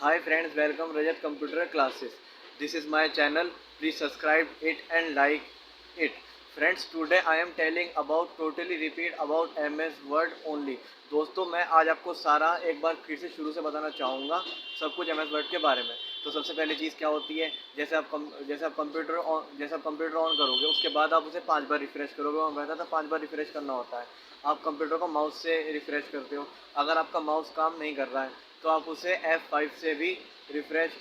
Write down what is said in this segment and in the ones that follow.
Hi friends, welcome Rajat Computer Classes. This is my channel. Please subscribe it and like it. Friends, today I am telling about totally repeat about MS Word only. दोस्तों मैं आज आपको सारा एक बार फिर से शुरू से बताना चाहूँगा सब कुछ MS Word के बारे में। तो सबसे पहली चीज़ क्या होती है, जैसे आप कंप्यूटर ऑन करोगे उसके बाद आप उसे 5 बार रिफ़्रेश करोगे। मैं कहता था 5 बार रिफ़्रेश करना होता है। आप कंप्यूटर को माउस से रिफ़्रेश करते हो। अगर आपका माउस काम नहीं कर रहा है तो आप उसे F5 से भी रिफ़्रेश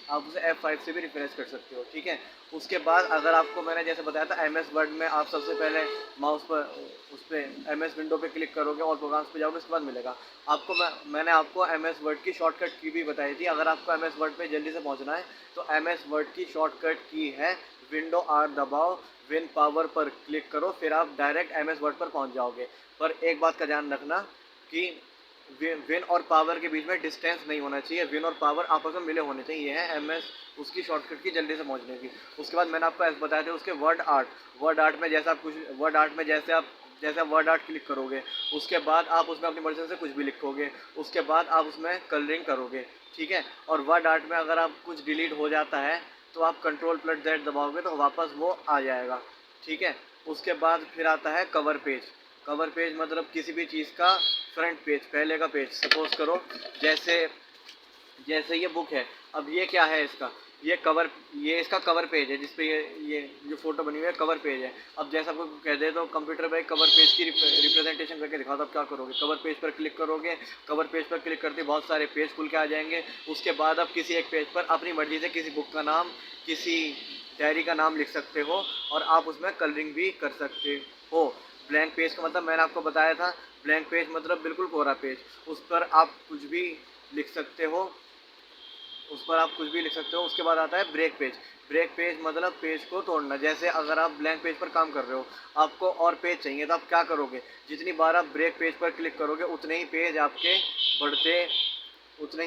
कर सकते हो, ठीक है। उसके बाद अगर आपको मैंने जैसे बताया था MS वर्ड में आप सबसे पहले माउस पर उस पर MS विंडो पे क्लिक करोगे और प्रोग्राम्स पे जाओगे, उसके बाद मिलेगा आपको। मैंने आपको MS वर्ड की शॉर्टकट की भी बताई थी। अगर आपको MS वर्ड पे जल्दी से पहुंचना है तो MS वर्ड की शॉर्टकट की है विंडो R दबाओ, विन पावर पर क्लिक करो, फिर आप डायरेक्ट MS वर्ड पर पहुंच जाओगे। पर एक बात का ध्यान रखना कि विन और पावर के बीच में डिस्टेंस नहीं होना चाहिए। विन और पावर आपस में मिले होने चाहिए। ये है MS उसकी शॉर्टकट की जल्दी से पहुंचने की। उसके बाद मैंने आपको ऐसे बताया था उसके वर्ड आर्ट में जैसे आप कुछ वर्ड आर्ट में जैसे आप वर्ड आर्ट क्लिक करोगे उसके बाद आप उसमें अपनी मर्जी से कुछ भी लिखोगे। उसके बाद आप उसमें कलरिंग करोगे, ठीक है। और वर्ड आर्ट में अगर आप कुछ डिलीट हो जाता है तो आप Ctrl+Z दबाओगे तो वापस वो आ जाएगा, ठीक है। उसके बाद फिर आता है कवर पेज। कवर पेज मतलब किसी भी चीज़ का फ्रंट पेज, पहले का पेज। सपोज करो जैसे जैसे ये बुक है, अब ये क्या है इसका, ये इसका कवर पेज है जिसपे ये जो फोटो बनी हुई है कवर पेज है। अब जैसा आपको कह दे तो कंप्यूटर पे कवर पेज की रिप्रेजेंटेशन करके दिखाओ, तो आप क्या करोगे, कवर पेज पर क्लिक करोगे। कवर पेज पर क्लिक करते बहुत सारे पेज खुल के आ जाएंगे। उसके बाद आप किसी एक पेज पर अपनी मर्जी से किसी बुक का नाम, किसी डायरी का नाम लिख सकते हो और आप उसमें कलरिंग भी कर सकते हो। ब्लैंक पेज का मतलब मैंने आपको बताया था, ब्लैंक पेज मतलब बिल्कुल कोरा पेज। उस पर आप कुछ भी लिख सकते हो उसके बाद आता है ब्रेक पेज। ब्रेक पेज मतलब पेज को तोड़ना। जैसे अगर आप ब्लैंक पेज पर काम कर रहे हो, आपको और पेज चाहिए, तो आप क्या करोगे, जितनी बार आप ब्रेक पेज पर क्लिक करोगे उतने ही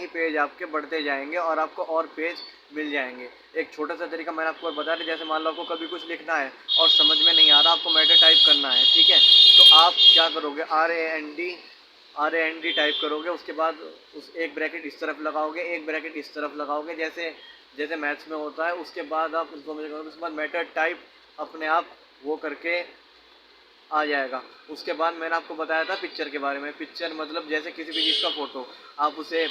पेज आपके बढ़ते जाएंगे और आपको और पेज मिल जाएंगे। एक छोटा सा तरीका मैंने आपको बता दिया। जैसे मान लो आपको कभी कुछ लिखना है और समझ में नहीं आ रहा, आपको मैटर टाइप करना है, ठीक है। तो आप क्या करोगे, RAND टाइप करोगे। उसके बाद उस एक ब्रैकेट इस तरफ लगाओगे, एक ब्रैकेट इस तरफ लगाओगे, जैसे जैसे मैथ्स में होता है। उसके बाद आप इन्फॉर्मेशन करोगे, उसके बाद मैटर टाइप अपने आप वो करके आ जाएगा। उसके बाद मैंने आपको बताया था पिक्चर के बारे में। पिक्चर मतलब जैसे किसी भी चीज़ का फ़ोटो, आप उसे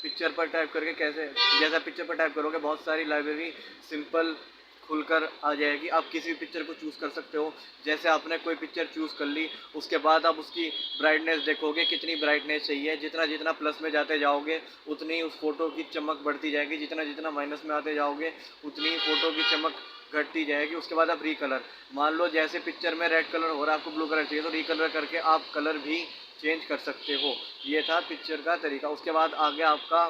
पिक्चर पर टाइप करके कैसे, जैसा पिक्चर पर टाइप करोगे बहुत सारी लाइब्रेरी सिंपल खुलकर आ जाएगी। आप किसी भी पिक्चर को चूज़ कर सकते हो। जैसे आपने कोई पिक्चर चूज़ कर ली, उसके बाद आप उसकी ब्राइटनेस देखोगे, कितनी ब्राइटनेस चाहिए। जितना जितना प्लस में जाते जाओगे उतनी उस फ़ोटो की चमक बढ़ती जाएगी, जितना जितना माइनस में आते जाओगे उतनी ही फ़ोटो की चमक घटती जाएगी। उसके बाद आप रीकलर, मान लो जैसे पिक्चर में रेड कलर हो रहा है, आपको ब्लू कलर चाहिए, तो रीकलर करके आप कलर भी चेंज कर सकते हो। ये था पिक्चर का तरीका। उसके बाद आ गया आपका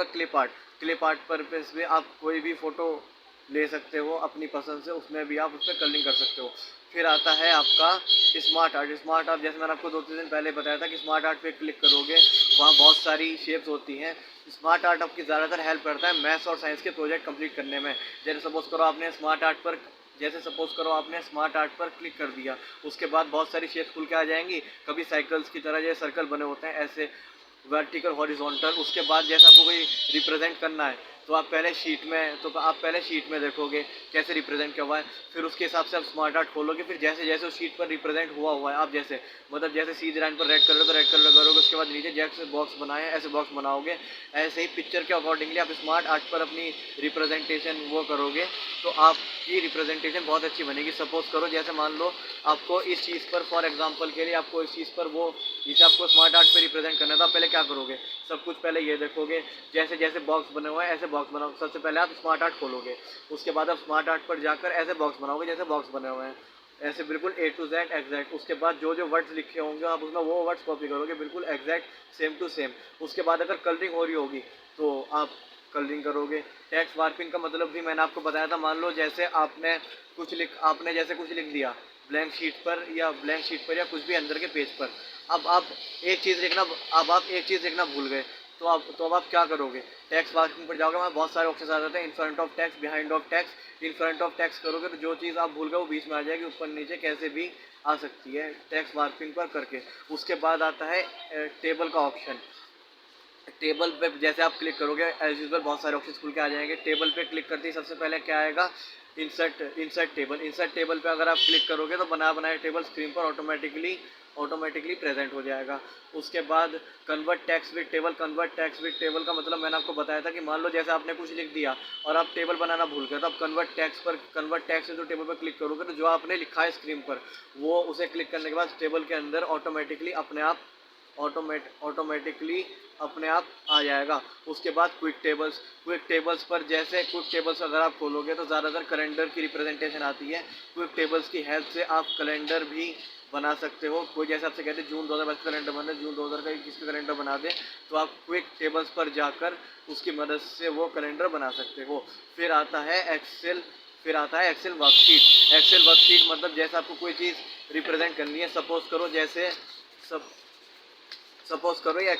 clip art. Clip art purpose में आप कोई भी फ़ोटो ले सकते हो अपनी पसंद से, उसमें भी आप उस पर कलरिंग कर सकते हो। फिर आता है आपका स्मार्ट आर्ट। स्मार्ट आर्ट जैसे मैंने आपको 2-3 दिन पहले बताया था कि स्मार्ट आर्ट पे क्लिक करोगे, वहाँ बहुत सारी शेप्स होती हैं। स्मार्ट आर्ट आपकी ज़्यादातर हेल्प करता है मैथ्स और साइंस के प्रोजेक्ट कंप्लीट करने में। जैसे सपोज करो आपने स्मार्ट आर्ट पर क्लिक कर दिया, उसके बाद बहुत सारी शेप्स खुल के आ जाएंगी। कभी साइकिल्स की तरह जैसे सर्कल बने होते हैं ऐसे, वर्टिकल हॉरिजॉन्टल। उसके बाद जैसा आपको कोई रिप्रेजेंट करना है तो आप पहले शीट में देखोगे कैसे रिप्रेजेंट किया हुआ है। फिर उसके हिसाब से आप स्मार्ट आर्ट खोलोगे। फिर जैसे जैसे उस शीट पर रिप्रेजेंट हुआ है, आप जैसे सीधी लाइन पर रेड कलर तो रेड कलर करोगे। उसके बाद नीचे जैसे बॉक्स बनाए ऐसे बॉक्स बनाओगे। ऐसे ही पिक्चर के अकॉर्डिंगली आप स्मार्ट आर्ट पर अपनी रिप्रेजेंटेशन वो करोगे तो आपकी रिप्रेजेंटेशन बहुत अच्छी बनेगी। सपोज करो जैसे मान लो आपको इस चीज़ पर, फॉर एग्जांपल के लिए आपको इस चीज़ पर वो जिसे आपको स्मार्ट आर्ट पे रिप्रेजेंट करना था, आप पहले क्या करोगे, सब कुछ पहले ये देखोगे जैसे जैसे बॉक्स बने हुए हैं ऐसे बॉक्स बनाओ। सबसे पहले आप स्मार्ट आर्ट खोलोगे, उसके बाद आप स्मार्ट आर्ट पर जाकर ऐसे बॉक्स बनाओगे जैसे बॉक्स बने हुए हैं, ऐसे बिल्कुल A to Z एग्जैक्ट। उसके बाद जो जो वर्ड्स लिखे होंगे आप उसमें वो वर्ड्स कॉपी करोगे बिल्कुल एग्जैक्ट सेम टू सेम। उसके बाद अगर कलरिंग हो रही होगी तो आप कलरिंग करोगे। टेक्स्ट वार्पिंग का मतलब भी मैंने आपको बताया था। मान लो जैसे आपने जैसे कुछ लिख दिया ब्लैंक शीट पर या कुछ भी अंदर के पेज पर। अब आप एक चीज़ लिखना भूल गए, तो अब आप क्या करोगे, टेक्स्ट वार्पिंग पर जाओगे। वहाँ बहुत सारे ऑप्शन आ जाते हैं, in front of text, behind of text. In front of text करोगे तो जो चीज़ आप भूल गए वो बीच में आ जाएगी, ऊपर नीचे कैसे भी आ सकती है टेक्स्ट वार्पिंग पर करके। उसके बाद आता है टेबल का ऑप्शन। टेबल पे जैसे आप क्लिक करोगे एज यूजुअल बहुत सारे ऑप्शन खुल के आ जाएंगे। टेबल पे क्लिक करते ही सबसे पहले क्या आएगा, इंसर्ट टेबल पे अगर आप क्लिक करोगे तो बना बनाया टेबल स्क्रीन पर ऑटोमेटिकली प्रेजेंट हो जाएगा। उसके बाद कन्वर्ट टेक्स्ट विद टेबल का मतलब मैंने आपको बताया था कि मान लो जैसे आपने कुछ लिख दिया और आप टेबल बनाना भूल गए, तो आप कन्वर्ट टेक्स्ट जो टेबल पर क्लिक करोगे तो जो आपने लिखा है स्क्रीन पर वो उसे क्लिक करने के बाद टेबल के अंदर ऑटोमेटिकली अपने आप आ जाएगा। उसके बाद क्विक टेबल्स पर जैसे क्विक टेबल्स अगर आप खोलोगे तो ज़्यादातर कैलेंडर की रिप्रेजेंटेशन आती है। क्विक टेबल्स की हेल्प से आप कैलेंडर भी बना सकते हो। कोई जैसे आपसे कहते हैं जून 2022 का कैलेंडर बना, जून 2021 का कैलेंडर बना दे, तो आप क्विक टेबल्स पर जाकर उसकी मदद से वो कैलेंडर बना सकते हो। फिर आता है एक्सेल वर्कशीट मतलब जैसे आपको कोई चीज़ रिप्रेजेंट करनी है, सपोज करो ये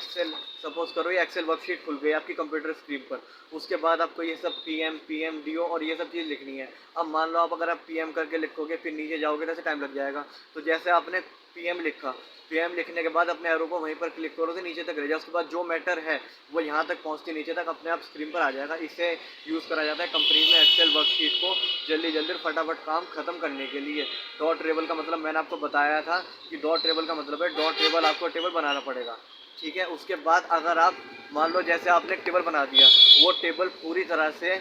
एक्सेल वर्कशीट खुल गई आपकी कंप्यूटर स्क्रीन पर। उसके बाद आपको ये सब पीएम डीओ और ये सब चीज़ लिखनी है। अब मान लो आप अगर आप पीएम करके लिखोगे फिर नीचे जाओगे तो ऐसे टाइम लग जाएगा। तो जैसे आपने पीएम लिखा, पीएम लिखने के बाद अपने एरो को वहीं पर क्लिक करो तो नीचे तक रह जाए। उसके बाद जो मैटर है वो यहाँ तक पहुँचती नीचे तक अपने आप स्क्रीन पर आ जाएगा। इसे यूज़ करा जाता है कंपनी में एक्सेल वर्कशीट को जल्दी फटाफट काम खत्म करने के लिए। डॉट टेबल का मतलब मैंने आपको बताया था कि डॉट टेबल का मतलब है डॉट टेबल आपको टेबल बनाना पड़ेगा, ठीक है। उसके बाद अगर आप मान लो जैसे आपने एक टेबल बना दिया, वो टेबल पूरी तरह से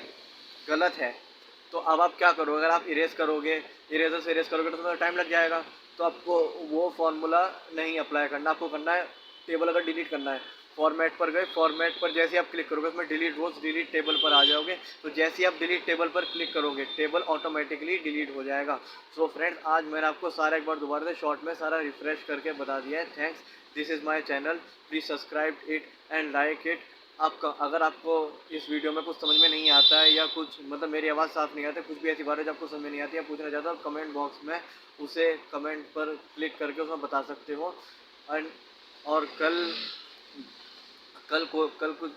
गलत है, तो अब आप क्या करोगे, अगर आप इरेजर से इरेज करोगे तो थोड़ा टाइम लग जाएगा। तो आपको वो फॉर्मूला नहीं अप्लाई करना, आपको करना है टेबल अगर डिलीट करना है, फॉर्मेट पर गए, फॉर्मेट पर जैसे ही आप क्लिक करोगे उसमें डिलीट टेबल पर आ जाओगे। तो जैसे ही आप डिलीट टेबल पर क्लिक करोगे टेबल ऑटोमेटिकली डिलीट हो जाएगा। सो फ्रेंड्स, आज मैंने आपको सारा एक बार दोबारा से शॉर्ट में सारा रिफ्रेश करके बता दिया है। Thanks, this is my channel, please subscribe it and like it. अगर आपको इस वीडियो में कुछ समझ में नहीं आता है या कुछ मतलब मेरी आवाज़ साफ़ नहीं आती, कुछ भी ऐसी बात है जो आपको समझ में नहीं आती या पूछना चाहते हो, कमेंट बॉक्स में उसे कमेंट पर क्लिक करके उसमें बता सकते हो। एंड और कल कुछ